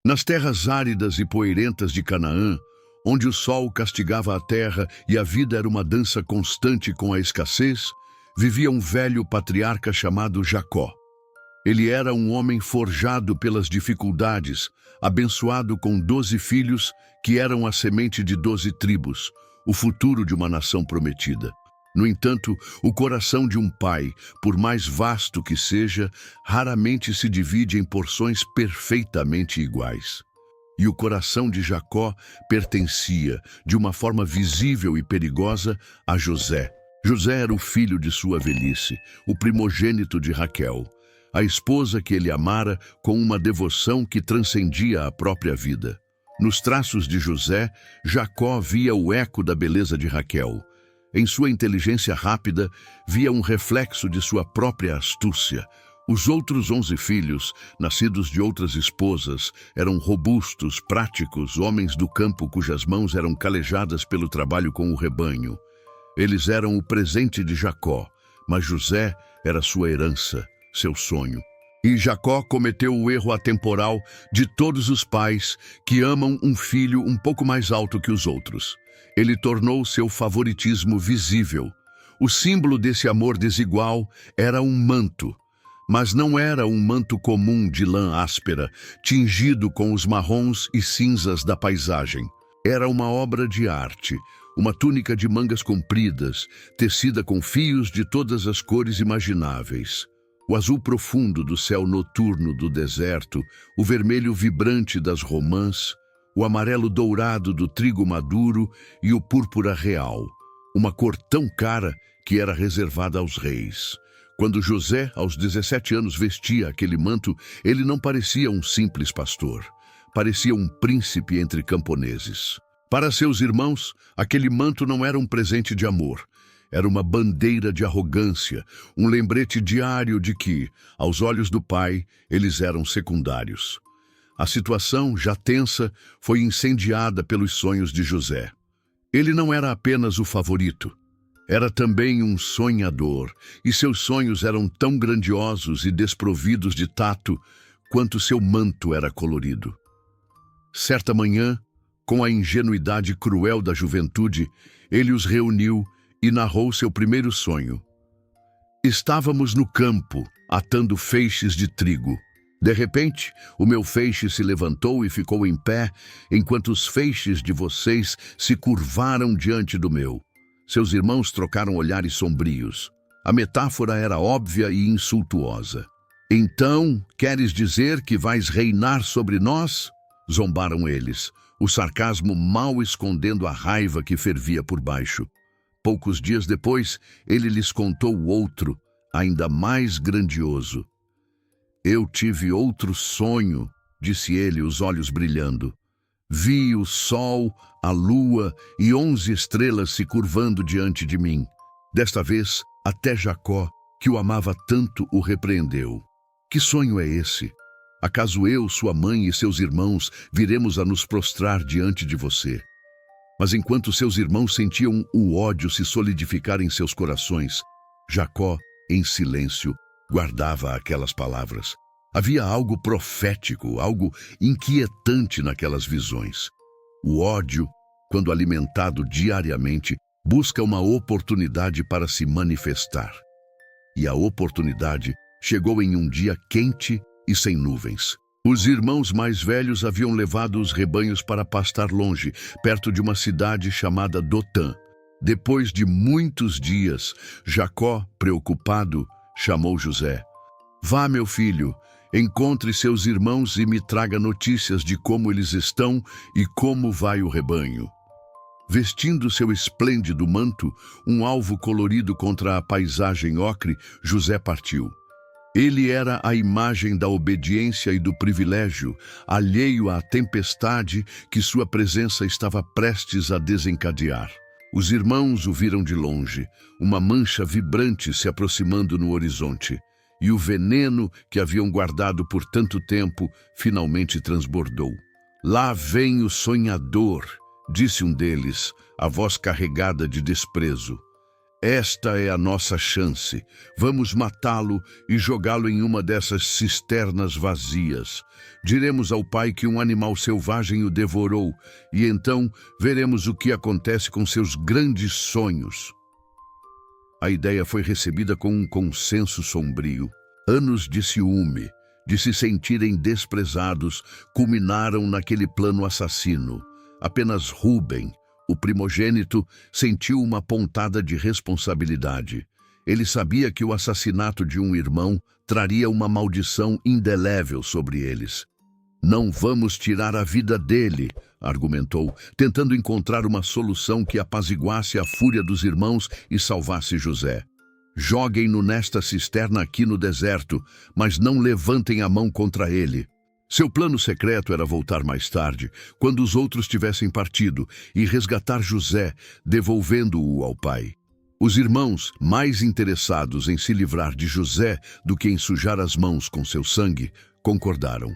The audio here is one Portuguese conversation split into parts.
Nas terras áridas e poeirentas de Canaã, onde o sol castigava a terra e a vida era uma dança constante com a escassez, vivia um velho patriarca chamado Jacó. Ele era um homem forjado pelas dificuldades, abençoado com 12 filhos que eram a semente de 12 tribos, o futuro de uma nação prometida. No entanto, o coração de um pai, por mais vasto que seja, raramente se divide em porções perfeitamente iguais. E o coração de Jacó pertencia, de uma forma visível e perigosa, a José. José era o filho de sua velhice, o primogênito de Raquel, a esposa que ele amara com uma devoção que transcendia a própria vida. Nos traços de José, Jacó via o eco da beleza de Raquel. Em sua inteligência rápida, via um reflexo de sua própria astúcia. Os outros 11 filhos, nascidos de outras esposas, eram robustos, práticos, homens do campo cujas mãos eram calejadas pelo trabalho com o rebanho. Eles eram o presente de Jacó, mas José era sua herança, seu sonho. E Jacó cometeu o erro atemporal de todos os pais que amam um filho um pouco mais alto que os outros. Ele tornou seu favoritismo visível. O símbolo desse amor desigual era um manto, mas não era um manto comum de lã áspera, tingido com os marrons e cinzas da paisagem. Era uma obra de arte, uma túnica de mangas compridas, tecida com fios de todas as cores imagináveis. O azul profundo do céu noturno do deserto, o vermelho vibrante das romãs, o amarelo dourado do trigo maduro e o púrpura real, uma cor tão cara que era reservada aos reis. Quando José, aos 17 anos, vestia aquele manto, ele não parecia um simples pastor. Parecia um príncipe entre camponeses. Para seus irmãos, aquele manto não era um presente de amor. Era uma bandeira de arrogância, um lembrete diário de que, aos olhos do pai, eles eram secundários. A situação, já tensa, foi incendiada pelos sonhos de José. Ele não era apenas o favorito. Era também um sonhador, e seus sonhos eram tão grandiosos e desprovidos de tato quanto seu manto era colorido. Certa manhã, com a ingenuidade cruel da juventude, ele os reuniu e narrou seu primeiro sonho. Estávamos no campo, atando feixes de trigo. De repente, o meu feixe se levantou e ficou em pé, enquanto os feixes de vocês se curvaram diante do meu. Seus irmãos trocaram olhares sombrios. A metáfora era óbvia e insultuosa. Então, queres dizer que vais reinar sobre nós? Zombaram eles, o sarcasmo mal escondendo a raiva que fervia por baixo. Poucos dias depois, ele lhes contou outro, ainda mais grandioso. Eu tive outro sonho, disse ele, os olhos brilhando. Vi o sol, a lua e 11 estrelas se curvando diante de mim. Desta vez, até Jacó, que o amava tanto, o repreendeu. Que sonho é esse? Acaso eu, sua mãe e seus irmãos viremos a nos prostrar diante de você? Mas enquanto seus irmãos sentiam o ódio se solidificar em seus corações, Jacó, em silêncio, guardava aquelas palavras. Havia algo profético, algo inquietante naquelas visões. O ódio, quando alimentado diariamente, busca uma oportunidade para se manifestar. E a oportunidade chegou em um dia quente e sem nuvens. Os irmãos mais velhos haviam levado os rebanhos para pastar longe, perto de uma cidade chamada Dotã. Depois de muitos dias, Jacó, preocupado, chamou José. Vá, meu filho, encontre seus irmãos e me traga notícias de como eles estão e como vai o rebanho. Vestindo seu esplêndido manto, um alvo colorido contra a paisagem ocre, José partiu. Ele era a imagem da obediência e do privilégio, alheio à tempestade que sua presença estava prestes a desencadear. Os irmãos o viram de longe, uma mancha vibrante se aproximando no horizonte, e o veneno que haviam guardado por tanto tempo finalmente transbordou. Lá vem o sonhador, disse um deles, a voz carregada de desprezo. Esta é a nossa chance. Vamos matá-lo e jogá-lo em uma dessas cisternas vazias. Diremos ao pai que um animal selvagem o devorou, e então veremos o que acontece com seus grandes sonhos. A ideia foi recebida com um consenso sombrio. Anos de ciúme, de se sentirem desprezados, culminaram naquele plano assassino. Apenas Rúben, o primogênito, sentiu uma pontada de responsabilidade. Ele sabia que o assassinato de um irmão traria uma maldição indelével sobre eles. Não vamos tirar a vida dele, argumentou, tentando encontrar uma solução que apaziguasse a fúria dos irmãos e salvasse José. Joguem-no nesta cisterna aqui no deserto, mas não levantem a mão contra ele. Seu plano secreto era voltar mais tarde, quando os outros tivessem partido, e resgatar José, devolvendo-o ao pai. Os irmãos, mais interessados em se livrar de José do que em sujar as mãos com seu sangue, concordaram.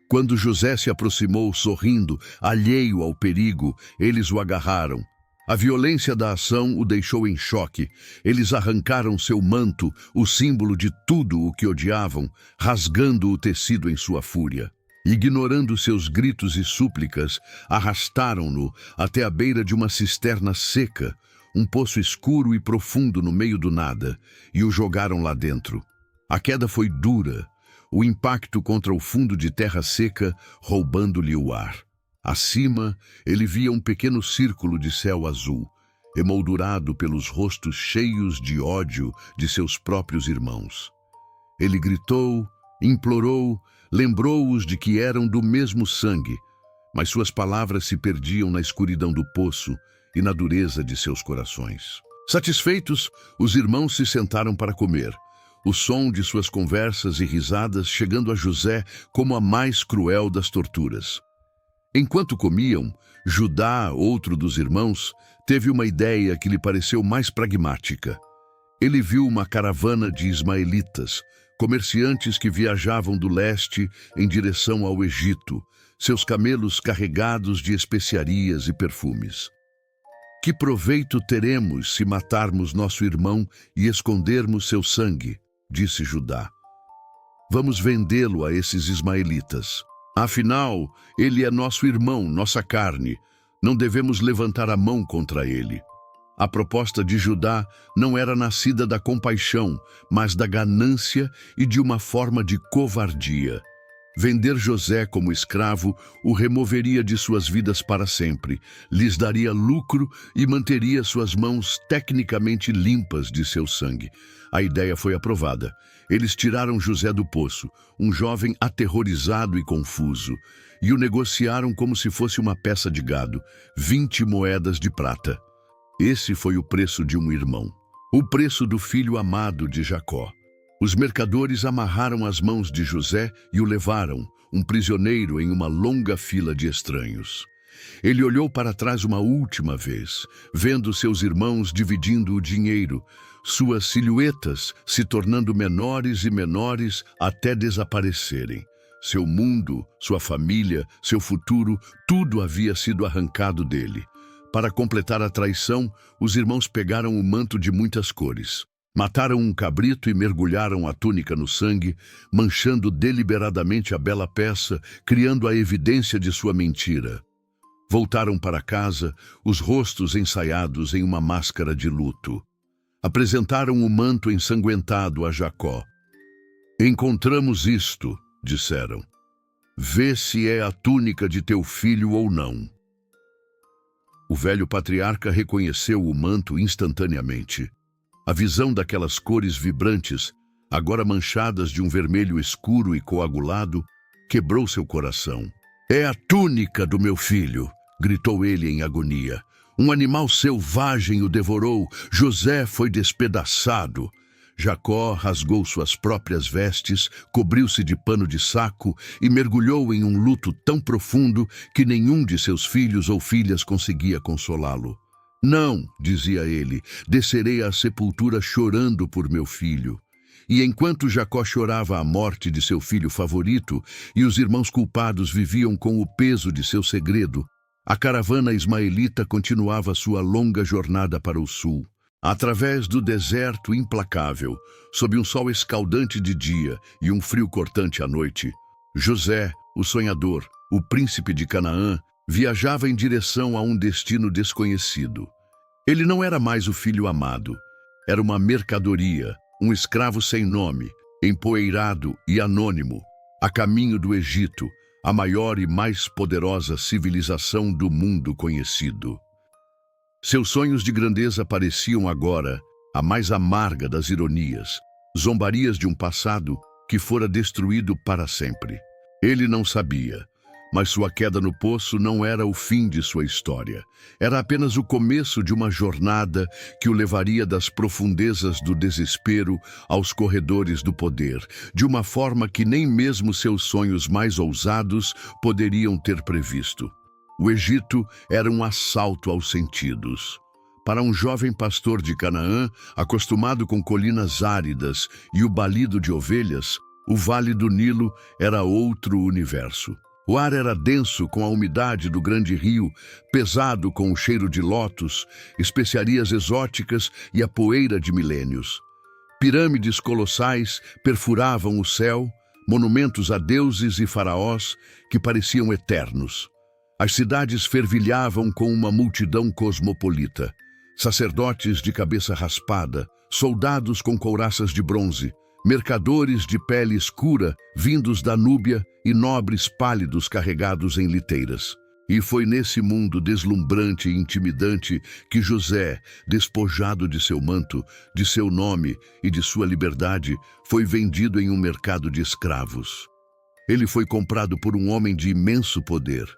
Quando José se aproximou sorrindo, alheio ao perigo, eles o agarraram. A violência da ação o deixou em choque. Eles arrancaram seu manto, o símbolo de tudo o que odiavam, rasgando o tecido em sua fúria. Ignorando seus gritos e súplicas, arrastaram-no até a beira de uma cisterna seca, um poço escuro e profundo no meio do nada, e o jogaram lá dentro. A queda foi dura, o impacto contra o fundo de terra seca, roubando-lhe o ar. Acima, ele via um pequeno círculo de céu azul, emoldurado pelos rostos cheios de ódio de seus próprios irmãos. Ele gritou, implorou, lembrou-os de que eram do mesmo sangue, mas suas palavras se perdiam na escuridão do poço e na dureza de seus corações. Satisfeitos, os irmãos se sentaram para comer, o som de suas conversas e risadas chegando a José como a mais cruel das torturas. Enquanto comiam, Judá, outro dos irmãos, teve uma ideia que lhe pareceu mais pragmática. Ele viu uma caravana de ismaelitas, comerciantes que viajavam do leste em direção ao Egito, seus camelos carregados de especiarias e perfumes. Que proveito teremos se matarmos nosso irmão e escondermos seu sangue? Disse Judá. Vamos vendê-lo a esses ismaelitas. Afinal, ele é nosso irmão, nossa carne. Não devemos levantar a mão contra ele. A proposta de Judá não era nascida da compaixão, mas da ganância e de uma forma de covardia. Vender José como escravo o removeria de suas vidas para sempre, lhes daria lucro e manteria suas mãos tecnicamente limpas de seu sangue. A ideia foi aprovada. Eles tiraram José do poço, um jovem aterrorizado e confuso, e o negociaram como se fosse uma peça de gado, 20 moedas de prata. Esse foi o preço de um irmão, o preço do filho amado de Jacó. Os mercadores amarraram as mãos de José e o levaram, um prisioneiro em uma longa fila de estranhos. Ele olhou para trás uma última vez, vendo seus irmãos dividindo o dinheiro, suas silhuetas se tornando menores e menores até desaparecerem. Seu mundo, sua família, seu futuro, tudo havia sido arrancado dele. Para completar a traição, os irmãos pegaram o manto de muitas cores. Mataram um cabrito e mergulharam a túnica no sangue, manchando deliberadamente a bela peça, criando a evidência de sua mentira. Voltaram para casa, os rostos ensaiados em uma máscara de luto. Apresentaram o manto ensanguentado a Jacó. Encontramos isto, disseram. Vê se é a túnica de teu filho ou não. O velho patriarca reconheceu o manto instantaneamente. A visão daquelas cores vibrantes, agora manchadas de um vermelho escuro e coagulado, quebrou seu coração. É a túnica do meu filho, gritou ele em agonia. Um animal selvagem o devorou, José foi despedaçado. Jacó rasgou suas próprias vestes, cobriu-se de pano de saco e mergulhou em um luto tão profundo que nenhum de seus filhos ou filhas conseguia consolá-lo. Não, dizia ele, descerei à sepultura chorando por meu filho. E enquanto Jacó chorava a morte de seu filho favorito e os irmãos culpados viviam com o peso de seu segredo, a caravana ismaelita continuava sua longa jornada para o sul. Através do deserto implacável, sob um sol escaldante de dia e um frio cortante à noite, José, o sonhador, o príncipe de Canaã, viajava em direção a um destino desconhecido. Ele não era mais o filho amado. Era uma mercadoria, um escravo sem nome, empoeirado e anônimo, a caminho do Egito, a maior e mais poderosa civilização do mundo conhecido. Seus sonhos de grandeza pareciam agora a mais amarga das ironias, zombarias de um passado que fora destruído para sempre. Ele não sabia, mas sua queda no poço não era o fim de sua história. Era apenas o começo de uma jornada que o levaria das profundezas do desespero aos corredores do poder, de uma forma que nem mesmo seus sonhos mais ousados poderiam ter previsto. O Egito era um assalto aos sentidos. Para um jovem pastor de Canaã, acostumado com colinas áridas e o balido de ovelhas, o Vale do Nilo era outro universo. O ar era denso com a umidade do grande rio, pesado com o cheiro de lótus, especiarias exóticas e a poeira de milênios. Pirâmides colossais perfuravam o céu, monumentos a deuses e faraós que pareciam eternos. As cidades fervilhavam com uma multidão cosmopolita. Sacerdotes de cabeça raspada, soldados com couraças de bronze, mercadores de pele escura vindos da Núbia e nobres pálidos carregados em liteiras. E foi nesse mundo deslumbrante e intimidante que José, despojado de seu manto, de seu nome e de sua liberdade, foi vendido em um mercado de escravos. Ele foi comprado por um homem de imenso poder,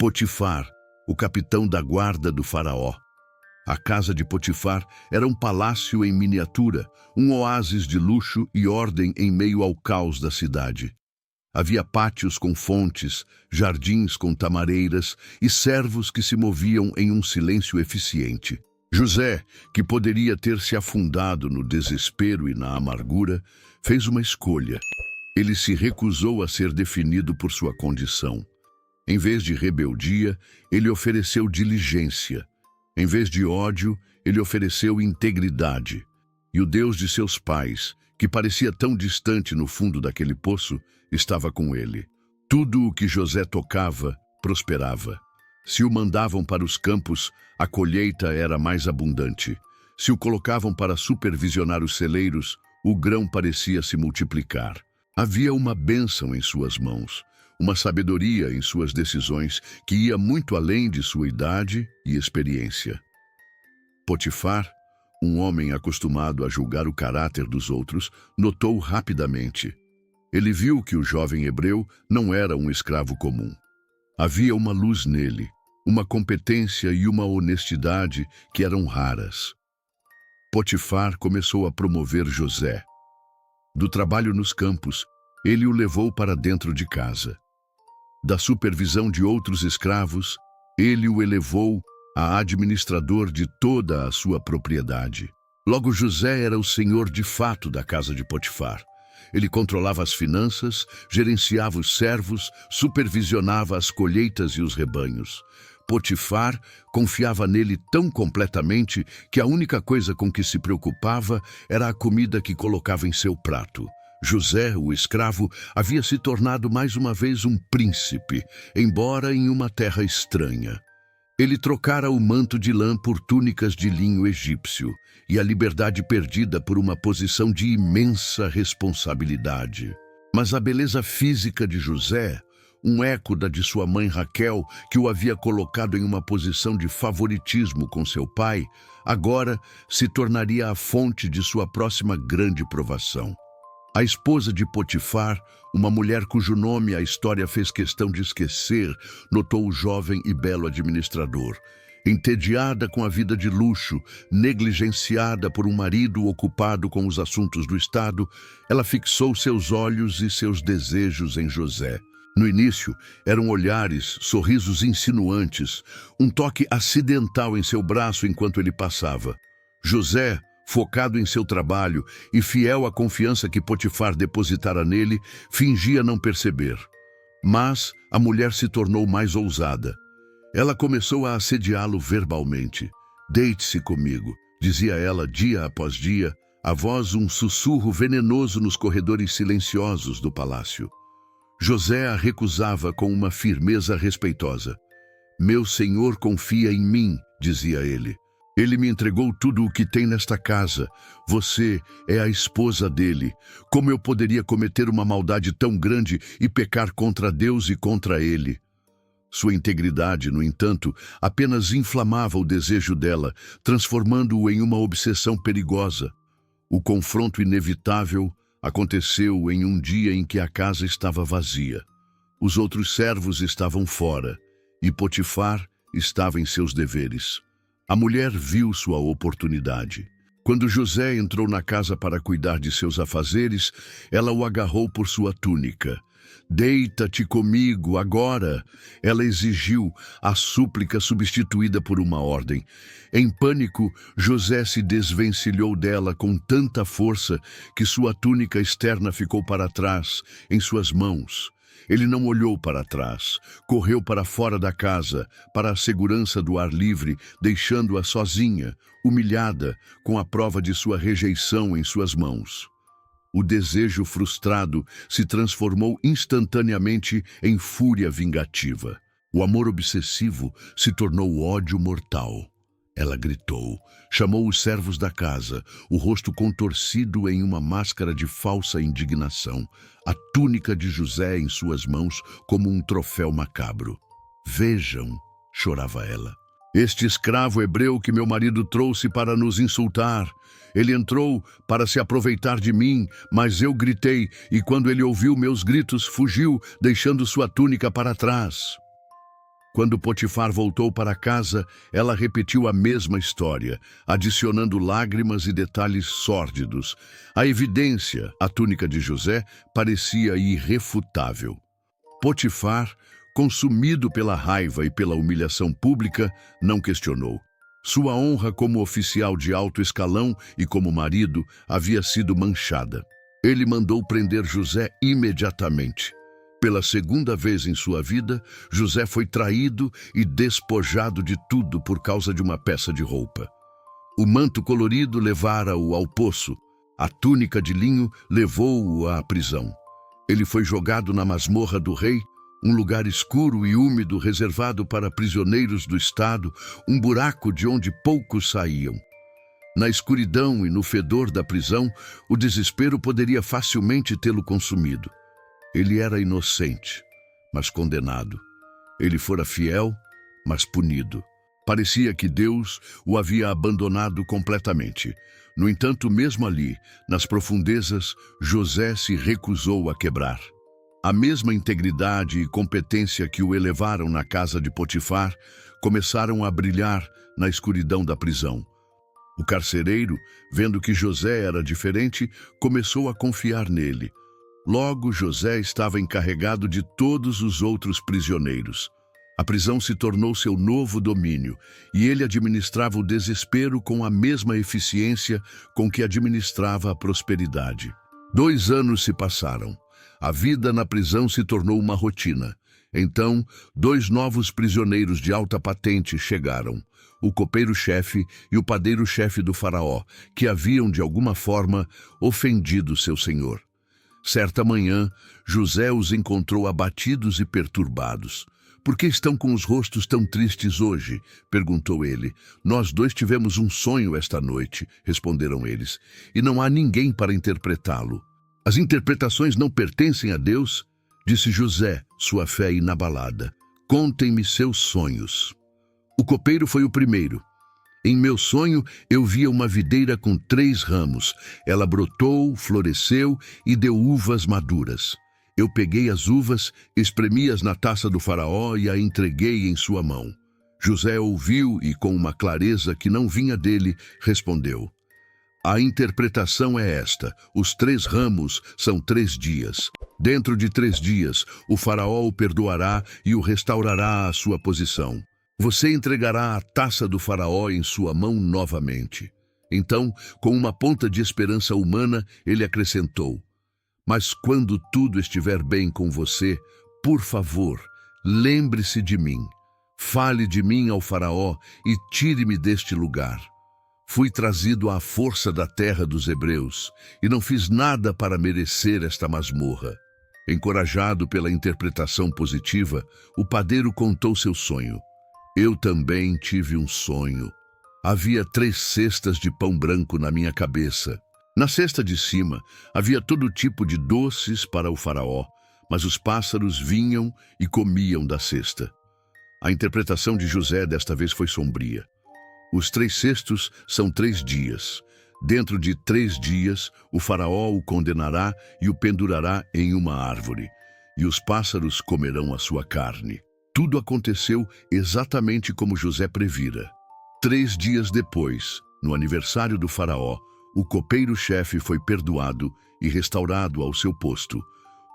Potifar, o capitão da guarda do faraó. A casa de Potifar era um palácio em miniatura, um oásis de luxo e ordem em meio ao caos da cidade. Havia pátios com fontes, jardins com tamareiras e servos que se moviam em um silêncio eficiente. José, que poderia ter se afundado no desespero e na amargura, fez uma escolha. Ele se recusou a ser definido por sua condição. Em vez de rebeldia, ele ofereceu diligência. Em vez de ódio, ele ofereceu integridade. E o Deus de seus pais, que parecia tão distante no fundo daquele poço, estava com ele. Tudo o que José tocava, prosperava. Se o mandavam para os campos, a colheita era mais abundante. Se o colocavam para supervisionar os celeiros, o grão parecia se multiplicar. Havia uma bênção em suas mãos, uma sabedoria em suas decisões que ia muito além de sua idade e experiência. Potifar, um homem acostumado a julgar o caráter dos outros, notou rapidamente. Ele viu que o jovem hebreu não era um escravo comum. Havia uma luz nele, uma competência e uma honestidade que eram raras. Potifar começou a promover José. Do trabalho nos campos, ele o levou para dentro de casa. Da supervisão de outros escravos, ele o elevou a administrador de toda a sua propriedade. Logo, José era o senhor de fato da casa de Potifar. Ele controlava as finanças, gerenciava os servos, supervisionava as colheitas e os rebanhos. Potifar confiava nele tão completamente que a única coisa com que se preocupava era a comida que colocava em seu prato. José, o escravo, havia se tornado mais uma vez um príncipe, embora em uma terra estranha. Ele trocara o manto de lã por túnicas de linho egípcio e a liberdade perdida por uma posição de imensa responsabilidade. Mas a beleza física de José, um eco da de sua mãe Raquel, que o havia colocado em uma posição de favoritismo com seu pai, agora se tornaria a fonte de sua próxima grande provação. A esposa de Potifar, uma mulher cujo nome a história fez questão de esquecer, notou o jovem e belo administrador. Entediada com a vida de luxo, negligenciada por um marido ocupado com os assuntos do Estado, ela fixou seus olhos e seus desejos em José. No início, eram olhares, sorrisos insinuantes, um toque acidental em seu braço enquanto ele passava. José, focado em seu trabalho e fiel à confiança que Potifar depositara nele, fingia não perceber. Mas a mulher se tornou mais ousada. Ela começou a assediá-lo verbalmente. "Deite-se comigo. dizia ela dia após dia, a voz um sussurro venenoso nos corredores silenciosos do palácio. José a recusava com uma firmeza respeitosa. Meu senhor confia em mim, dizia ele. Ele me entregou tudo o que tem nesta casa. Você é a esposa dele. Como eu poderia cometer uma maldade tão grande e pecar contra Deus e contra ele? Sua integridade, no entanto, apenas inflamava o desejo dela, transformando-o em uma obsessão perigosa. O confronto inevitável aconteceu em um dia em que a casa estava vazia. Os outros servos estavam fora, e Potifar estava em seus deveres. A mulher viu sua oportunidade. Quando José entrou na casa para cuidar de seus afazeres, ela o agarrou por sua túnica. Deita-te comigo agora, ela exigiu, a súplica substituída por uma ordem. Em pânico, José se desvencilhou dela com tanta força que sua túnica externa ficou para trás, em suas mãos. Ele não olhou para trás, correu para fora da casa, para a segurança do ar livre, deixando-a sozinha, humilhada, com a prova de sua rejeição em suas mãos. O desejo frustrado se transformou instantaneamente em fúria vingativa. O amor obsessivo se tornou ódio mortal. Ela gritou, chamou os servos da casa, o rosto contorcido em uma máscara de falsa indignação, a túnica de José em suas mãos como um troféu macabro. Vejam, chorava ela. Este escravo hebreu que meu marido trouxe para nos insultar. Ele entrou para se aproveitar de mim, mas eu gritei, e quando ele ouviu meus gritos, fugiu, deixando sua túnica para trás. Quando Potifar voltou para casa, ela repetiu a mesma história, adicionando lágrimas e detalhes sórdidos. A evidência, a túnica de José, parecia irrefutável. Potifar, consumido pela raiva e pela humilhação pública, não questionou. Sua honra como oficial de alto escalão e como marido havia sido manchada. Ele mandou prender José imediatamente. Pela segunda vez em sua vida, José foi traído e despojado de tudo por causa de uma peça de roupa. O manto colorido levara-o ao poço. A túnica de linho levou-o à prisão. Ele foi jogado na masmorra do rei, um lugar escuro e úmido reservado para prisioneiros do Estado, um buraco de onde poucos saíam. Na escuridão e no fedor da prisão, o desespero poderia facilmente tê-lo consumido. Ele era inocente, mas condenado. Ele fora fiel, mas punido. Parecia que Deus o havia abandonado completamente. No entanto, mesmo ali, nas profundezas, José se recusou a quebrar. A mesma integridade e competência que o elevaram na casa de Potifar começaram a brilhar na escuridão da prisão. O carcereiro, vendo que José era diferente, começou a confiar nele. Logo, José estava encarregado de todos os outros prisioneiros. A prisão se tornou seu novo domínio, e ele administrava o desespero com a mesma eficiência com que administrava a prosperidade. 2 anos se passaram. A vida na prisão se tornou uma rotina. Então, 2 novos prisioneiros de alta patente chegaram, o copeiro-chefe e o padeiro-chefe do faraó, que haviam, de alguma forma, ofendido seu senhor. Certa manhã, José os encontrou abatidos e perturbados. Por que estão com os rostos tão tristes hoje? Perguntou ele. Nós 2 tivemos um sonho esta noite, responderam eles, e não há ninguém para interpretá-lo. As interpretações não pertencem a Deus? Disse José, sua fé inabalada. Contem-me seus sonhos. O copeiro foi o primeiro. Em meu sonho, eu via uma videira com 3 ramos. Ela brotou, floresceu e deu uvas maduras. Eu peguei as uvas, espremi-as na taça do faraó e a entreguei em sua mão. José ouviu e, com uma clareza que não vinha dele, respondeu. A interpretação é esta. Os 3 ramos são 3 dias. Dentro de 3 dias, o faraó o perdoará e o restaurará à sua posição. Você entregará a taça do faraó em sua mão novamente. Então, com uma ponta de esperança humana, ele acrescentou. Mas quando tudo estiver bem com você, por favor, lembre-se de mim. Fale de mim ao faraó e tire-me deste lugar. Fui trazido à força da terra dos hebreus e não fiz nada para merecer esta masmorra. Encorajado pela interpretação positiva, o padeiro contou seu sonho. Eu também tive um sonho. Havia 3 cestas de pão branco na minha cabeça. Na cesta de cima havia todo tipo de doces para o faraó, mas os pássaros vinham e comiam da cesta. A interpretação de José desta vez foi sombria. Os 3 cestos são 3 dias. Dentro de 3 dias, o faraó o condenará e o pendurará em uma árvore, e os pássaros comerão a sua carne. Tudo aconteceu exatamente como José previra. 3 dias depois, no aniversário do faraó, o copeiro-chefe foi perdoado e restaurado ao seu posto.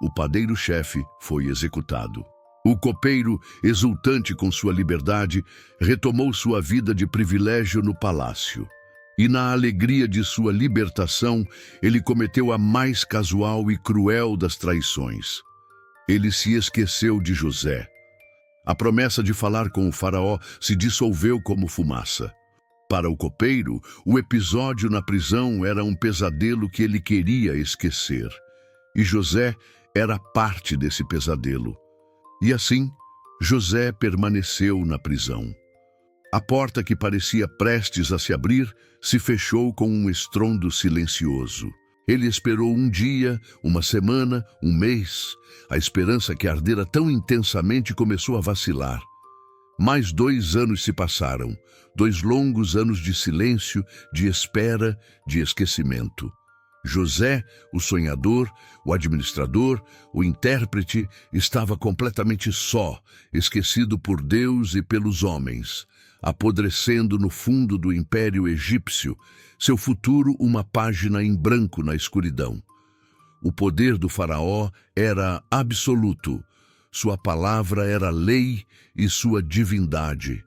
O padeiro-chefe foi executado. O copeiro, exultante com sua liberdade, retomou sua vida de privilégio no palácio. E na alegria de sua libertação, ele cometeu a mais casual e cruel das traições. Ele se esqueceu de José. A promessa de falar com o faraó se dissolveu como fumaça. Para o copeiro, o episódio na prisão era um pesadelo que ele queria esquecer. E José era parte desse pesadelo. E assim, José permaneceu na prisão. A porta que parecia prestes a se abrir se fechou com um estrondo silencioso. Ele esperou um dia, uma semana, um mês. A esperança que ardera tão intensamente começou a vacilar. Mais 2 anos se passaram, 2 longos anos de silêncio, de espera, de esquecimento. José, o sonhador, o administrador, o intérprete, estava completamente só, esquecido por Deus e pelos homens, apodrecendo no fundo do império egípcio, seu futuro uma página em branco na escuridão. O poder do faraó era absoluto, sua palavra era lei e sua divindade,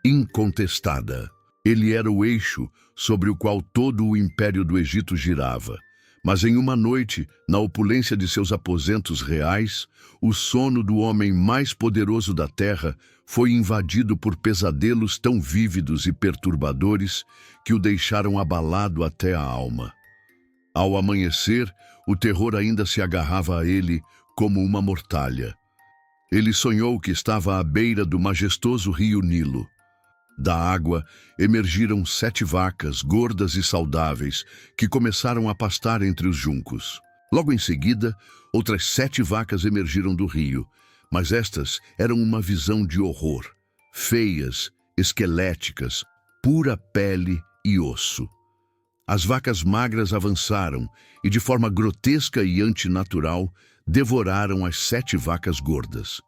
incontestada. Ele era o eixo sobre o qual todo o império do Egito girava. Mas em uma noite, na opulência de seus aposentos reais, o sono do homem mais poderoso da terra foi invadido por pesadelos tão vívidos e perturbadores que o deixaram abalado até a alma. Ao amanhecer, o terror ainda se agarrava a ele como uma mortalha. Ele sonhou que estava à beira do majestoso rio Nilo. Da água emergiram 7 vacas, gordas e saudáveis, que começaram a pastar entre os juncos. Logo em seguida, outras 7 vacas emergiram do rio, mas estas eram uma visão de horror. Feias, esqueléticas, pura pele e osso. As vacas magras avançaram e, de forma grotesca e antinatural, devoraram as 7 vacas gordas.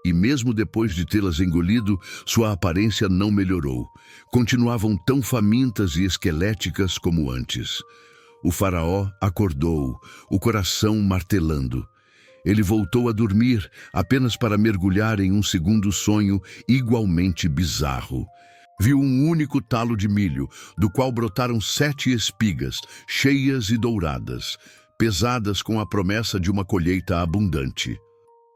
E mesmo depois de tê-las engolido, sua aparência não melhorou. Continuavam tão famintas e esqueléticas como antes. O faraó acordou, o coração martelando. Ele voltou a dormir, apenas para mergulhar em um segundo sonho igualmente bizarro. Viu um único talo de milho, do qual brotaram 7 espigas, cheias e douradas, pesadas com a promessa de uma colheita abundante.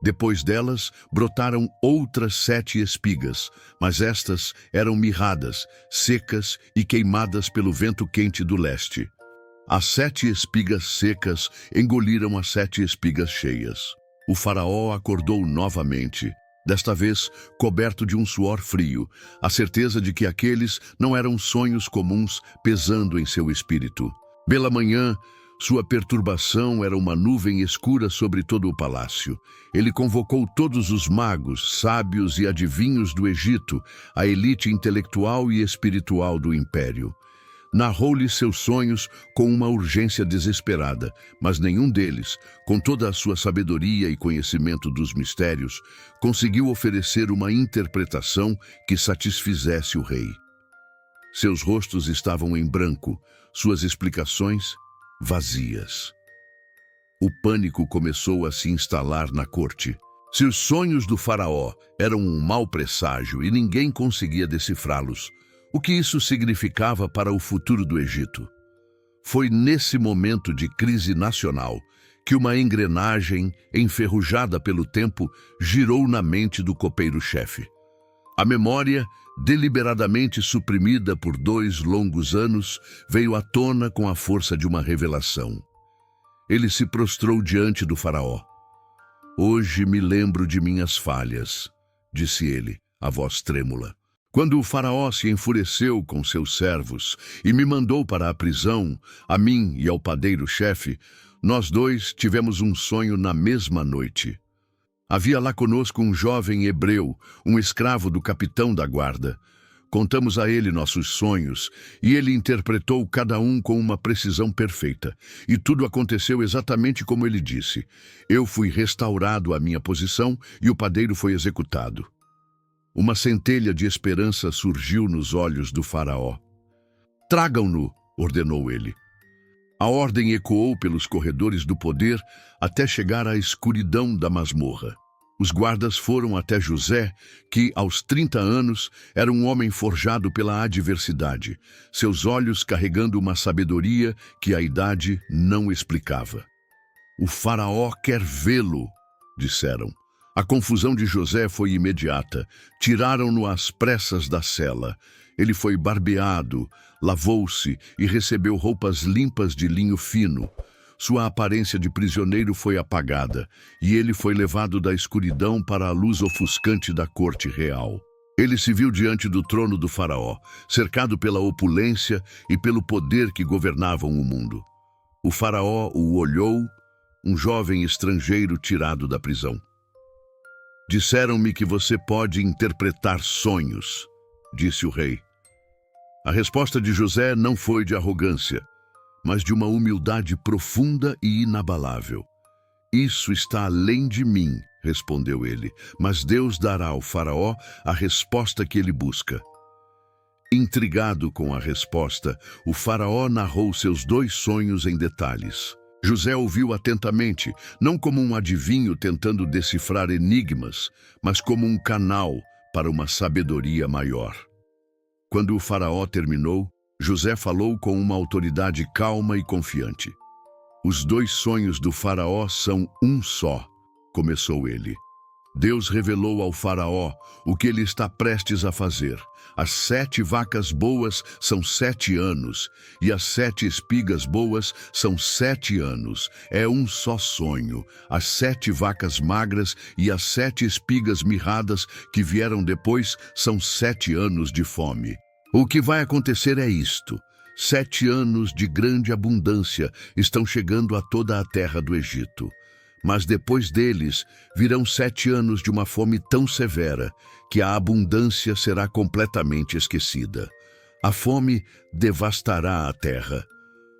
Depois delas, brotaram outras 7 espigas, mas estas eram mirradas, secas e queimadas pelo vento quente do leste. As 7 espigas secas engoliram as 7 espigas cheias. O faraó acordou novamente, desta vez coberto de um suor frio, a certeza de que aqueles não eram sonhos comuns pesando em seu espírito. Pela manhã, sua perturbação era uma nuvem escura sobre todo o palácio. Ele convocou todos os magos, sábios e adivinhos do Egito, a elite intelectual e espiritual do império. Narrou-lhes seus sonhos com uma urgência desesperada, mas nenhum deles, com toda a sua sabedoria e conhecimento dos mistérios, conseguiu oferecer uma interpretação que satisfizesse o rei. Seus rostos estavam em branco, suas explicações vazias. O pânico começou a se instalar na corte. Se os sonhos do faraó eram um mau presságio e ninguém conseguia decifrá-los, o que isso significava para o futuro do Egito? Foi nesse momento de crise nacional que uma engrenagem, enferrujada pelo tempo, girou na mente do copeiro-chefe. A memória, deliberadamente suprimida por 2 longos anos, veio à tona com a força de uma revelação. Ele se prostrou diante do faraó. "Hoje me lembro de minhas falhas", disse ele, a voz trêmula. "Quando o faraó se enfureceu com seus servos e me mandou para a prisão, a mim e ao padeiro-chefe, nós 2 tivemos um sonho na mesma noite. Havia lá conosco um jovem hebreu, um escravo do capitão da guarda. Contamos a ele nossos sonhos, e ele interpretou cada um com uma precisão perfeita. E tudo aconteceu exatamente como ele disse. Eu fui restaurado à minha posição e o padeiro foi executado." Uma centelha de esperança surgiu nos olhos do faraó. "Tragam-no", ordenou ele. A ordem ecoou pelos corredores do poder até chegar à escuridão da masmorra. Os guardas foram até José, que, aos 30 anos, era um homem forjado pela adversidade, seus olhos carregando uma sabedoria que a idade não explicava. "O faraó quer vê-lo", disseram. A confusão de José foi imediata. Tiraram-no às pressas da cela. Ele foi barbeado, lavou-se e recebeu roupas limpas de linho fino. Sua aparência de prisioneiro foi apagada, e ele foi levado da escuridão para a luz ofuscante da corte real. Ele se viu diante do trono do faraó, cercado pela opulência e pelo poder que governavam o mundo. O faraó o olhou, um jovem estrangeiro tirado da prisão. "Disseram-me que você pode interpretar sonhos", disse o rei. A resposta de José não foi de arrogância, mas de uma humildade profunda e inabalável. "Isso está além de mim", respondeu ele, "mas Deus dará ao faraó a resposta que ele busca." Intrigado com a resposta, o faraó narrou seus 2 sonhos em detalhes. José ouviu atentamente, não como um adivinho tentando decifrar enigmas, mas como um canal para uma sabedoria maior. Quando o faraó terminou, José falou com uma autoridade calma e confiante. "Os 2 sonhos do faraó são um só", começou ele. "Deus revelou ao faraó o que ele está prestes a fazer. As 7 vacas boas são 7 anos, e as 7 espigas boas são 7 anos. É um só sonho. As 7 vacas magras e as 7 espigas mirradas que vieram depois são 7 anos de fome. O que vai acontecer é isto: 7 anos de grande abundância estão chegando a toda a terra do Egito. Mas depois deles virão 7 anos de uma fome tão severa que a abundância será completamente esquecida. A fome devastará a terra."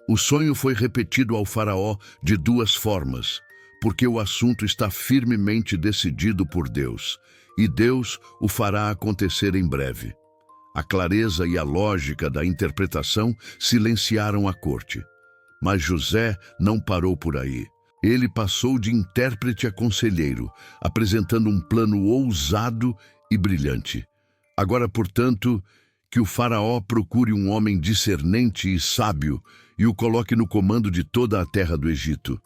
O sonho foi repetido ao faraó de 2 formas, porque o assunto está firmemente decidido por Deus, e Deus o fará acontecer em breve. A clareza e a lógica da interpretação silenciaram a corte. Mas José não parou por aí. Ele passou de intérprete a conselheiro, apresentando um plano ousado e brilhante. "Agora, portanto, que o faraó procure um homem discernente e sábio e o coloque no comando de toda a terra do Egito.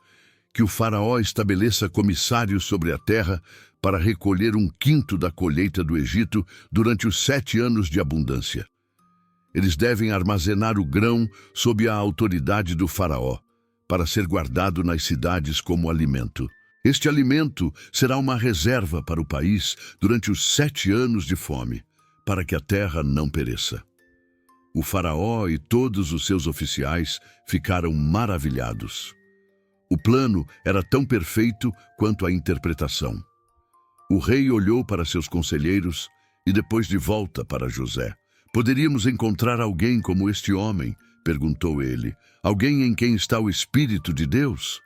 Que o faraó estabeleça comissários sobre a terra para recolher 1/5 da colheita do Egito durante os 7 anos de abundância. Eles devem armazenar o grão sob a autoridade do faraó, para ser guardado nas cidades como alimento. Este alimento será uma reserva para o país durante os 7 anos de fome, para que a terra não pereça." O faraó e todos os seus oficiais ficaram maravilhados. O plano era tão perfeito quanto a interpretação. O rei olhou para seus conselheiros e depois de volta para José. "Poderíamos encontrar alguém como este homem?", perguntou ele. "Alguém em quem está o Espírito de Deus?"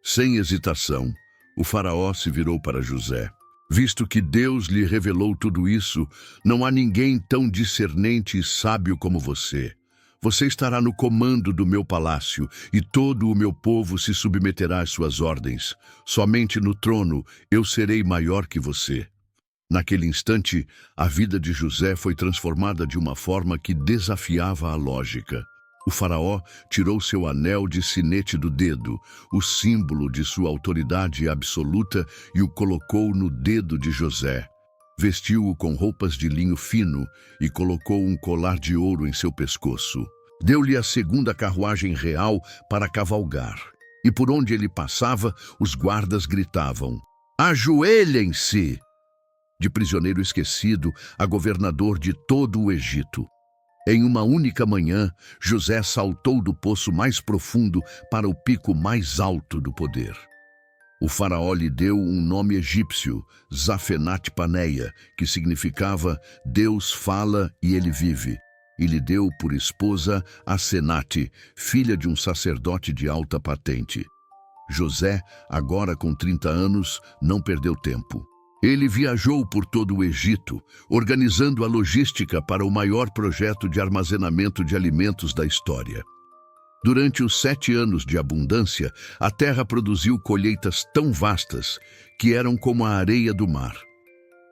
Sem hesitação, o faraó se virou para José. "Visto que Deus lhe revelou tudo isso, não há ninguém tão discernente e sábio como você. Você estará no comando do meu palácio, e todo o meu povo se submeterá às suas ordens. Somente no trono eu serei maior que você." Naquele instante, a vida de José foi transformada de uma forma que desafiava a lógica. O faraó tirou seu anel de sinete do dedo, o símbolo de sua autoridade absoluta, e o colocou no dedo de José. Vestiu-o com roupas de linho fino e colocou um colar de ouro em seu pescoço. Deu-lhe a segunda carruagem real para cavalgar. E por onde ele passava, os guardas gritavam: "Ajoelhem-se!" De prisioneiro esquecido a governador de todo o Egito. Em uma única manhã, José saltou do poço mais profundo para o pico mais alto do poder. O faraó lhe deu um nome egípcio, Zafenat-Paneia, que significava Deus fala e ele vive, e lhe deu por esposa Asenate, filha de um sacerdote de alta patente. José, agora com 30 anos, não perdeu tempo. Ele viajou por todo o Egito, organizando a logística para o maior projeto de armazenamento de alimentos da história. Durante os 7 anos de abundância, a terra produziu colheitas tão vastas que eram como a areia do mar.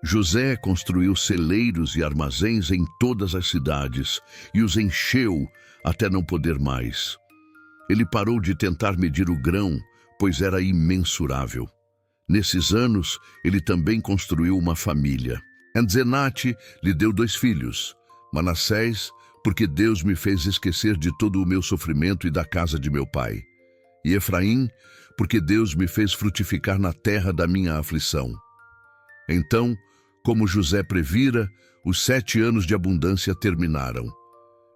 José construiu celeiros e armazéns em todas as cidades e os encheu até não poder mais. Ele parou de tentar medir o grão, pois era imensurável. Nesses anos, ele também construiu uma família. Enzenate lhe deu 2 filhos, Manassés, porque Deus me fez esquecer de todo o meu sofrimento e da casa de meu pai, e Efraim, porque Deus me fez frutificar na terra da minha aflição. Então, como José previra, os 7 anos de abundância terminaram,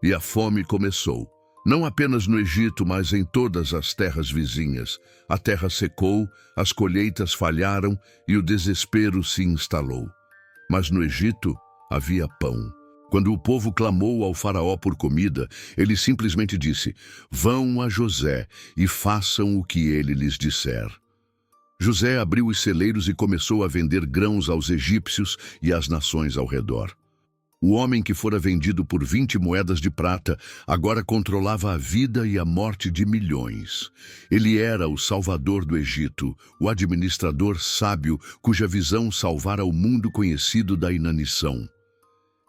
e a fome começou. Não apenas no Egito, mas em todas as terras vizinhas. A terra secou, as colheitas falharam e o desespero se instalou. Mas no Egito havia pão. Quando o povo clamou ao faraó por comida, ele simplesmente disse: "Vão a José e façam o que ele lhes disser." José abriu os celeiros e começou a vender grãos aos egípcios e às nações ao redor. O homem que fora vendido por 20 moedas de prata agora controlava a vida e a morte de milhões. Ele era o salvador do Egito, o administrador sábio cuja visão salvara o mundo conhecido da inanição.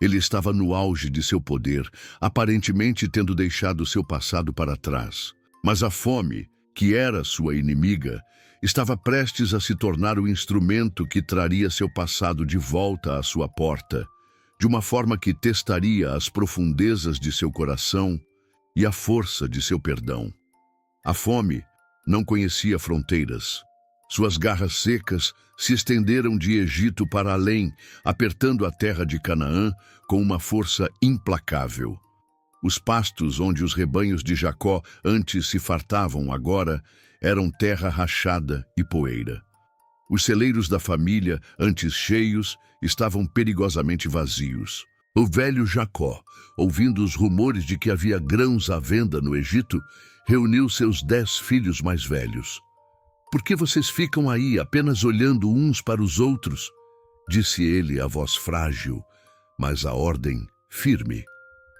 Ele estava no auge de seu poder, aparentemente tendo deixado seu passado para trás. Mas a fome, que era sua inimiga, estava prestes a se tornar o instrumento que traria seu passado de volta à sua porta, de uma forma que testaria as profundezas de seu coração e a força de seu perdão. A fome não conhecia fronteiras. Suas garras secas se estenderam de Egito para além, apertando a terra de Canaã com uma força implacável. Os pastos onde os rebanhos de Jacó antes se fartavam agora eram terra rachada e poeira. Os celeiros da família, antes cheios, estavam perigosamente vazios. O velho Jacó, ouvindo os rumores de que havia grãos à venda no Egito, reuniu seus 10 filhos mais velhos. "Por que vocês ficam aí apenas olhando uns para os outros?" disse ele a voz frágil, mas a ordem firme.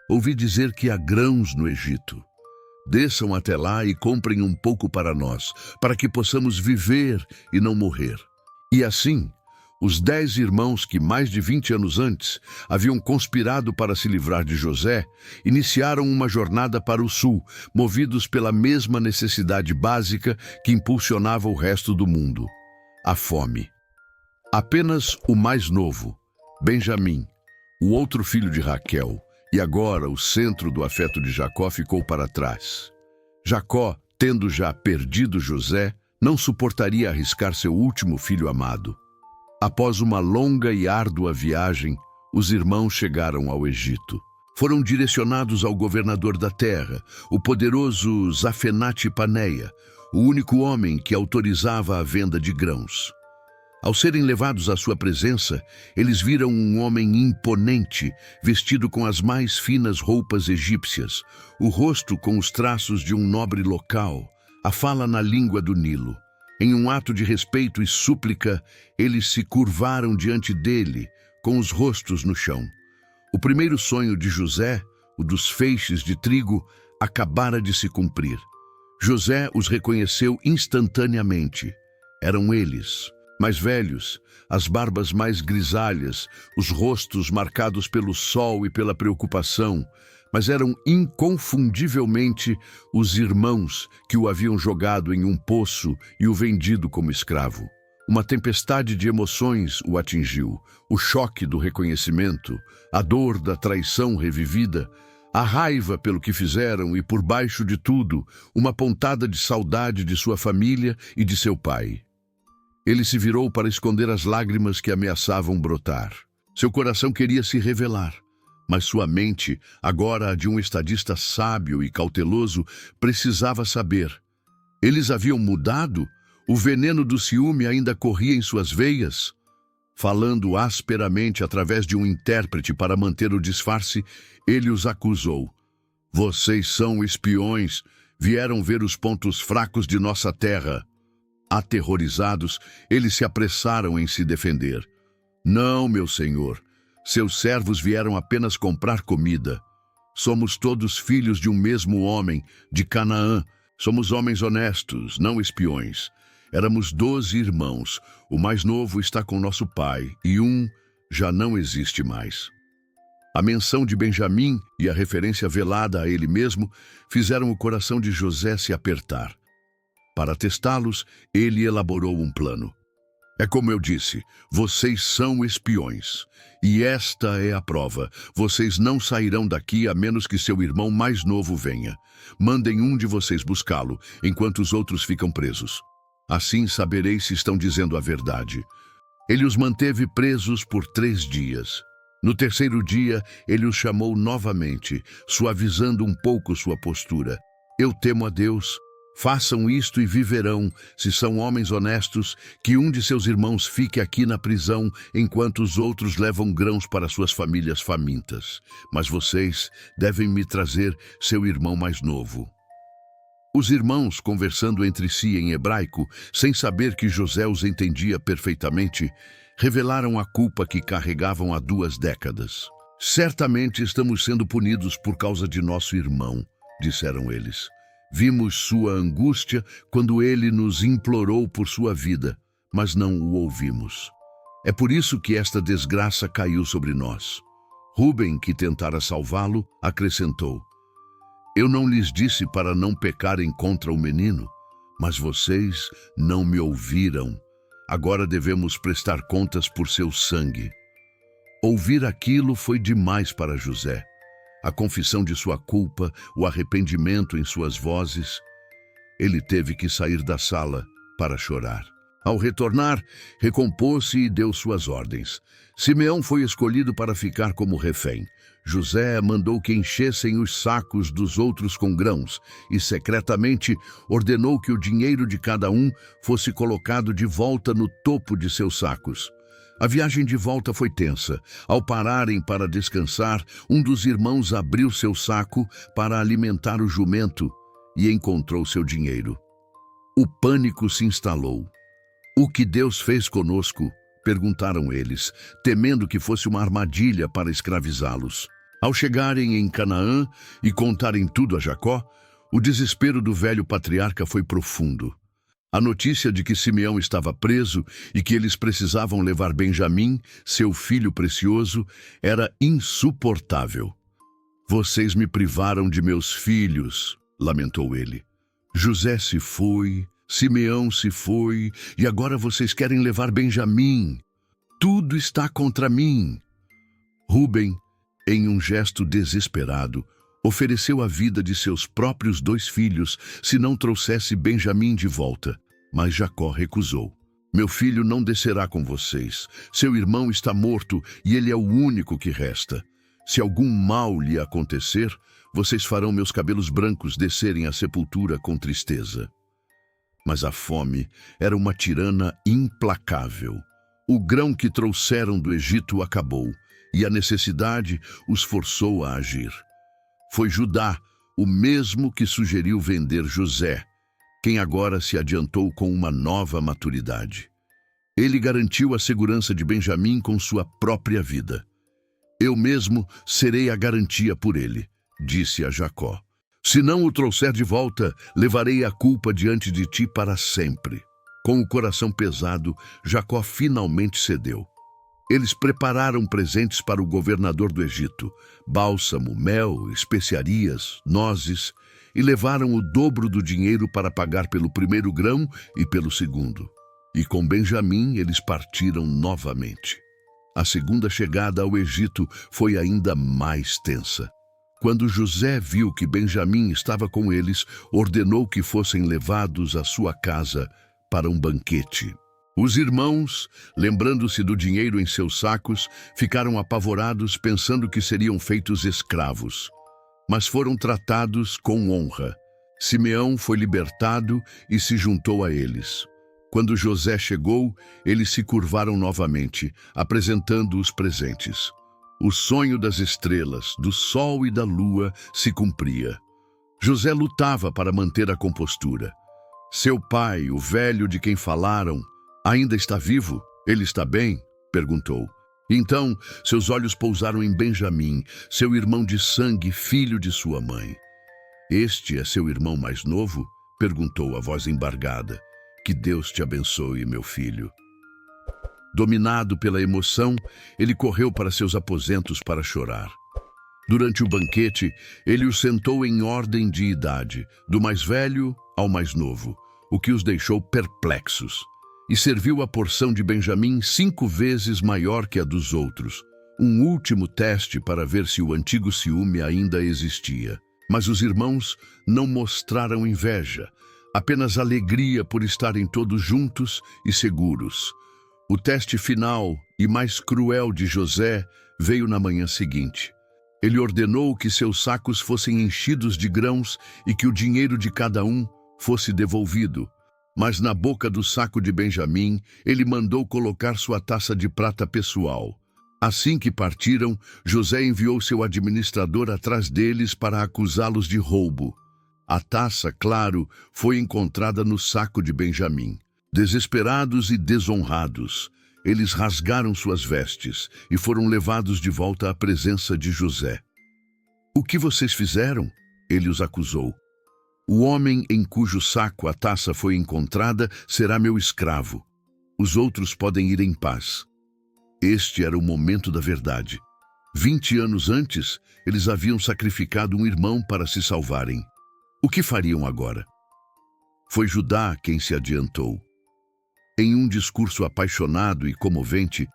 "Ouvi dizer que há grãos no Egito. Desçam até lá e comprem um pouco para nós, para que possamos viver e não morrer." E assim, os 10 irmãos que mais de 20 anos antes haviam conspirado para se livrar de José, iniciaram uma jornada para o sul, movidos pela mesma necessidade básica que impulsionava o resto do mundo: a fome. Apenas o mais novo, Benjamim, o outro filho de Raquel, e agora o centro do afeto de Jacó, ficou para trás. Jacó, tendo já perdido José, não suportaria arriscar seu último filho amado. Após uma longa e árdua viagem, os irmãos chegaram ao Egito. Foram direcionados ao governador da terra, o poderoso Zafenat-Paneia, o único homem que autorizava a venda de grãos. Ao serem levados à sua presença, eles viram um homem imponente, vestido com as mais finas roupas egípcias, o rosto com os traços de um nobre local, a fala na língua do Nilo. Em um ato de respeito e súplica, eles se curvaram diante dele, com os rostos no chão. O primeiro sonho de José, o dos feixes de trigo, acabara de se cumprir. José os reconheceu instantaneamente. Eram eles, mais velhos, as barbas mais grisalhas, os rostos marcados pelo sol e pela preocupação, mas eram inconfundivelmente os irmãos que o haviam jogado em um poço e o vendido como escravo. Uma tempestade de emoções o atingiu: o choque do reconhecimento, a dor da traição revivida, a raiva pelo que fizeram e, por baixo de tudo, uma pontada de saudade de sua família e de seu pai. Ele se virou para esconder as lágrimas que ameaçavam brotar. Seu coração queria se revelar, mas sua mente, agora a de um estadista sábio e cauteloso, precisava saber. Eles haviam mudado? O veneno do ciúme ainda corria em suas veias? Falando asperamente através de um intérprete para manter o disfarce, ele os acusou. Vocês são espiões, vieram ver os pontos fracos de nossa terra. Aterrorizados, eles se apressaram em se defender. Não, meu senhor, seus servos vieram apenas comprar comida. Somos todos filhos de um mesmo homem, de Canaã. Somos homens honestos, não espiões. Éramos 12 irmãos. O mais novo está com nosso pai, e um já não existe mais. A menção de Benjamim e a referência velada a ele mesmo fizeram o coração de José se apertar. Para testá-los, ele elaborou um plano. É como eu disse, vocês são espiões. E esta é a prova. Vocês não sairão daqui a menos que seu irmão mais novo venha. Mandem um de vocês buscá-lo, enquanto os outros ficam presos. Assim sabereis se estão dizendo a verdade. Ele os manteve presos por 3 dias. No terceiro dia, ele os chamou novamente, suavizando um pouco sua postura. Eu temo a Deus. Façam isto e viverão, se são homens honestos, que um de seus irmãos fique aqui na prisão, enquanto os outros levam grãos para suas famílias famintas. Mas vocês devem me trazer seu irmão mais novo. Os irmãos, conversando entre si em hebraico, sem saber que José os entendia perfeitamente, revelaram a culpa que carregavam há 2 décadas. Certamente estamos sendo punidos por causa de nosso irmão, disseram eles. Vimos sua angústia quando ele nos implorou por sua vida, mas não o ouvimos. É por isso que esta desgraça caiu sobre nós. Rúben, que tentara salvá-lo, acrescentou: Eu não lhes disse para não pecarem contra o menino, mas vocês não me ouviram. Agora devemos prestar contas por seu sangue. Ouvir aquilo foi demais para José. A confissão de sua culpa, o arrependimento em suas vozes. Ele teve que sair da sala para chorar. Ao retornar, recompôs-se e deu suas ordens. Simeão foi escolhido para ficar como refém. José mandou que enchessem os sacos dos outros com grãos e, secretamente, ordenou que o dinheiro de cada um fosse colocado de volta no topo de seus sacos. A viagem de volta foi tensa. Ao pararem para descansar, um dos irmãos abriu seu saco para alimentar o jumento e encontrou seu dinheiro. O pânico se instalou. O que Deus fez conosco? Perguntaram eles, temendo que fosse uma armadilha para escravizá-los. Ao chegarem em Canaã e contarem tudo a Jacó, o desespero do velho patriarca foi profundo. A notícia de que Simeão estava preso e que eles precisavam levar Benjamim, seu filho precioso, era insuportável. Vocês me privaram de meus filhos, lamentou ele. José se foi, Simeão se foi, e agora vocês querem levar Benjamim. Tudo está contra mim. Rúben, em um gesto desesperado, ofereceu a vida de seus próprios 2 filhos se não trouxesse Benjamim de volta. Mas Jacó recusou. Meu filho não descerá com vocês. Seu irmão está morto e ele é o único que resta. Se algum mal lhe acontecer, vocês farão meus cabelos brancos descerem à sepultura com tristeza. Mas a fome era uma tirana implacável. O grão que trouxeram do Egito acabou, e a necessidade os forçou a agir. Foi Judá, o mesmo que sugeriu vender José, quem agora se adiantou com uma nova maturidade. Ele garantiu a segurança de Benjamim com sua própria vida. Eu mesmo serei a garantia por ele, disse a Jacó. Se não o trouxer de volta, levarei a culpa diante de ti para sempre. Com o coração pesado, Jacó finalmente cedeu. Eles prepararam presentes para o governador do Egito, bálsamo, mel, especiarias, nozes, e levaram o dobro do dinheiro para pagar pelo primeiro grão e pelo segundo. E com Benjamim eles partiram novamente. A segunda chegada ao Egito foi ainda mais tensa. Quando José viu que Benjamim estava com eles, ordenou que fossem levados à sua casa para um banquete. Os irmãos, lembrando-se do dinheiro em seus sacos, ficaram apavorados pensando que seriam feitos escravos. Mas foram tratados com honra. Simeão foi libertado e se juntou a eles. Quando José chegou, eles se curvaram novamente, apresentando os presentes. O sonho das estrelas, do sol e da lua se cumpria. José lutava para manter a compostura. Seu pai, o velho de quem falaram, ainda está vivo? Ele está bem? Perguntou. Então, seus olhos pousaram em Benjamim, seu irmão de sangue, filho de sua mãe. Este é seu irmão mais novo? Perguntou a voz embargada. Que Deus te abençoe, meu filho. Dominado pela emoção, ele correu para seus aposentos para chorar. Durante o banquete, ele os sentou em ordem de idade, do mais velho ao mais novo, o que os deixou perplexos. E serviu a porção de Benjamim 5 vezes maior que a dos outros, um último teste para ver se o antigo ciúme ainda existia. Mas os irmãos não mostraram inveja, apenas alegria por estarem todos juntos e seguros. O teste final e mais cruel de José veio na manhã seguinte. Ele ordenou que seus sacos fossem enchidos de grãos e que o dinheiro de cada um fosse devolvido. Mas na boca do saco de Benjamim, ele mandou colocar sua taça de prata pessoal. Assim que partiram, José enviou seu administrador atrás deles para acusá-los de roubo. A taça, claro, foi encontrada no saco de Benjamim. Desesperados e desonrados, eles rasgaram suas vestes e foram levados de volta à presença de José. O que vocês fizeram? Ele os acusou. O homem em cujo saco a taça foi encontrada será meu escravo. Os outros podem ir em paz. Este era o momento da verdade. 20 anos antes, eles haviam sacrificado um irmão para se salvarem. O que fariam agora? Foi Judá quem se adiantou. Em um discurso apaixonado e comovente,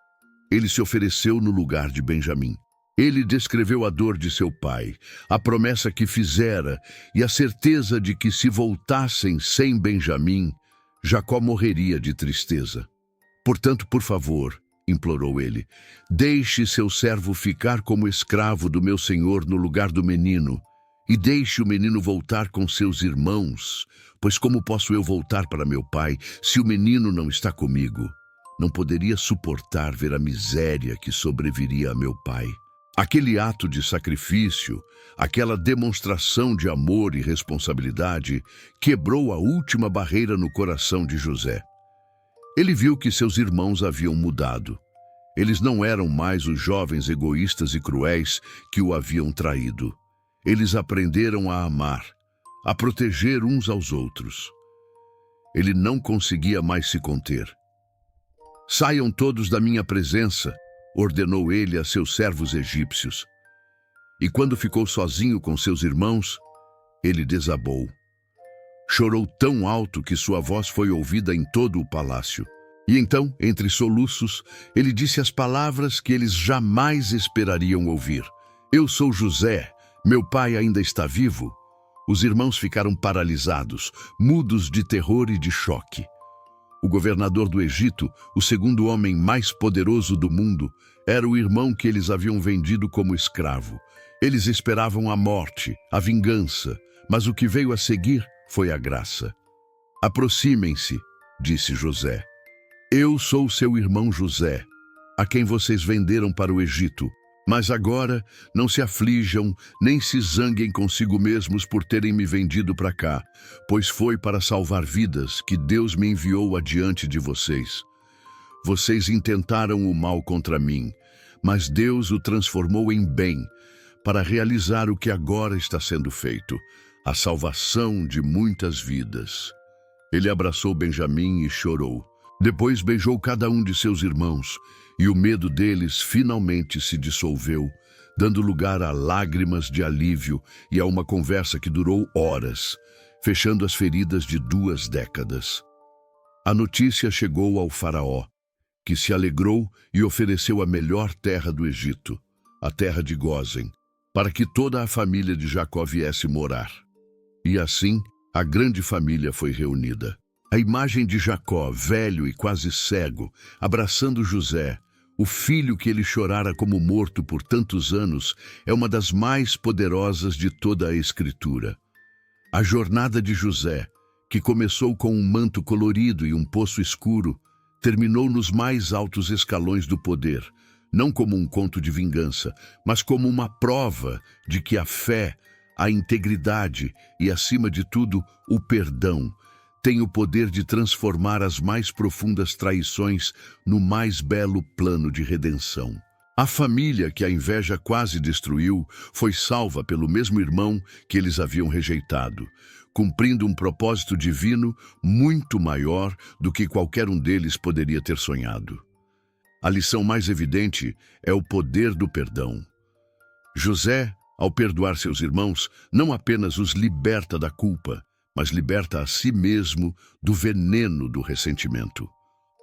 ele se ofereceu no lugar de Benjamim. Ele descreveu a dor de seu pai, a promessa que fizera e a certeza de que se voltassem sem Benjamim, Jacó morreria de tristeza. Portanto, por favor, implorou ele, deixe seu servo ficar como escravo do meu senhor no lugar do menino, e deixe o menino voltar com seus irmãos, pois como posso eu voltar para meu pai se o menino não está comigo? Não poderia suportar ver a miséria que sobreviria a meu pai. Aquele ato de sacrifício, aquela demonstração de amor e responsabilidade, quebrou a última barreira no coração de José. Ele viu que seus irmãos haviam mudado. Eles não eram mais os jovens egoístas e cruéis que o haviam traído. Eles aprenderam a amar, a proteger uns aos outros. Ele não conseguia mais se conter. Saiam todos da minha presença, ordenou ele a seus servos egípcios. E quando ficou sozinho com seus irmãos, ele desabou. Chorou tão alto que sua voz foi ouvida em todo o palácio. E então, entre soluços, ele disse as palavras que eles jamais esperariam ouvir. Eu sou José, meu pai ainda está vivo. Os irmãos ficaram paralisados, mudos de terror e de choque. O governador do Egito, o segundo homem mais poderoso do mundo, era o irmão que eles haviam vendido como escravo. Eles esperavam a morte, a vingança, mas o que veio a seguir foi a graça. Aproximem-se, disse José. Eu sou seu irmão José, a quem vocês venderam para o Egito. Mas agora não se aflijam, nem se zanguem consigo mesmos por terem me vendido para cá, pois foi para salvar vidas que Deus me enviou adiante de vocês. Vocês intentaram o mal contra mim, mas Deus o transformou em bem, para realizar o que agora está sendo feito, a salvação de muitas vidas. Ele abraçou Benjamim e chorou. Depois beijou cada um de seus irmãos, e o medo deles finalmente se dissolveu, dando lugar a lágrimas de alívio e a uma conversa que durou horas, fechando as feridas de 2 décadas. A notícia chegou ao faraó, que se alegrou e ofereceu a melhor terra do Egito, a terra de Gósen, para que toda a família de Jacó viesse morar. E assim, a grande família foi reunida. A imagem de Jacó, velho e quase cego, abraçando José, o filho que ele chorara como morto por tantos anos, é uma das mais poderosas de toda a Escritura. A jornada de José, que começou com um manto colorido e um poço escuro, terminou nos mais altos escalões do poder, não como um conto de vingança, mas como uma prova de que a fé, a integridade e, acima de tudo, o perdão, tem o poder de transformar as mais profundas traições no mais belo plano de redenção. A família que a inveja quase destruiu foi salva pelo mesmo irmão que eles haviam rejeitado, cumprindo um propósito divino muito maior do que qualquer um deles poderia ter sonhado. A lição mais evidente é o poder do perdão. José, ao perdoar seus irmãos, não apenas os liberta da culpa, mas liberta a si mesmo do veneno do ressentimento.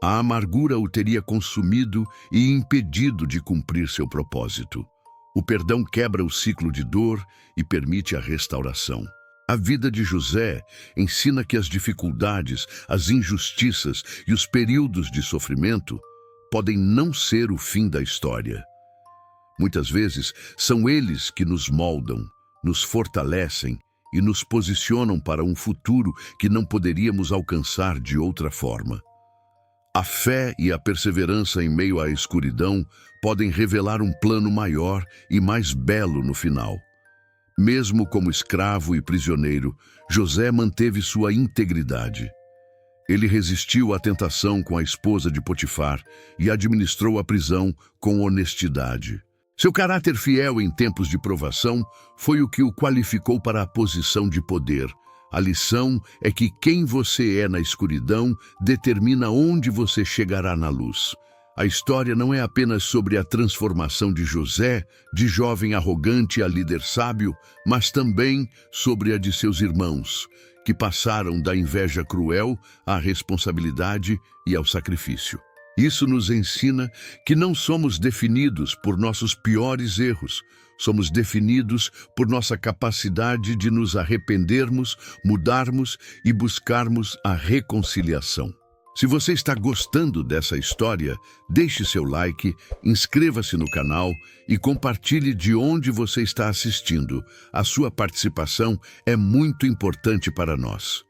A amargura o teria consumido e impedido de cumprir seu propósito. O perdão quebra o ciclo de dor e permite a restauração. A vida de José ensina que as dificuldades, as injustiças e os períodos de sofrimento podem não ser o fim da história. Muitas vezes são eles que nos moldam, nos fortalecem e nos posicionam para um futuro que não poderíamos alcançar de outra forma. A fé e a perseverança em meio à escuridão podem revelar um plano maior e mais belo no final. Mesmo como escravo e prisioneiro, José manteve sua integridade. Ele resistiu à tentação com a esposa de Potifar e administrou a prisão com honestidade. Seu caráter fiel em tempos de provação foi o que o qualificou para a posição de poder. A lição é que quem você é na escuridão determina onde você chegará na luz. A história não é apenas sobre a transformação de José, de jovem arrogante a líder sábio, mas também sobre a de seus irmãos, que passaram da inveja cruel à responsabilidade e ao sacrifício. Isso nos ensina que não somos definidos por nossos piores erros, somos definidos por nossa capacidade de nos arrependermos, mudarmos e buscarmos a reconciliação. Se você está gostando dessa história, deixe seu like, inscreva-se no canal e compartilhe de onde você está assistindo. A sua participação é muito importante para nós.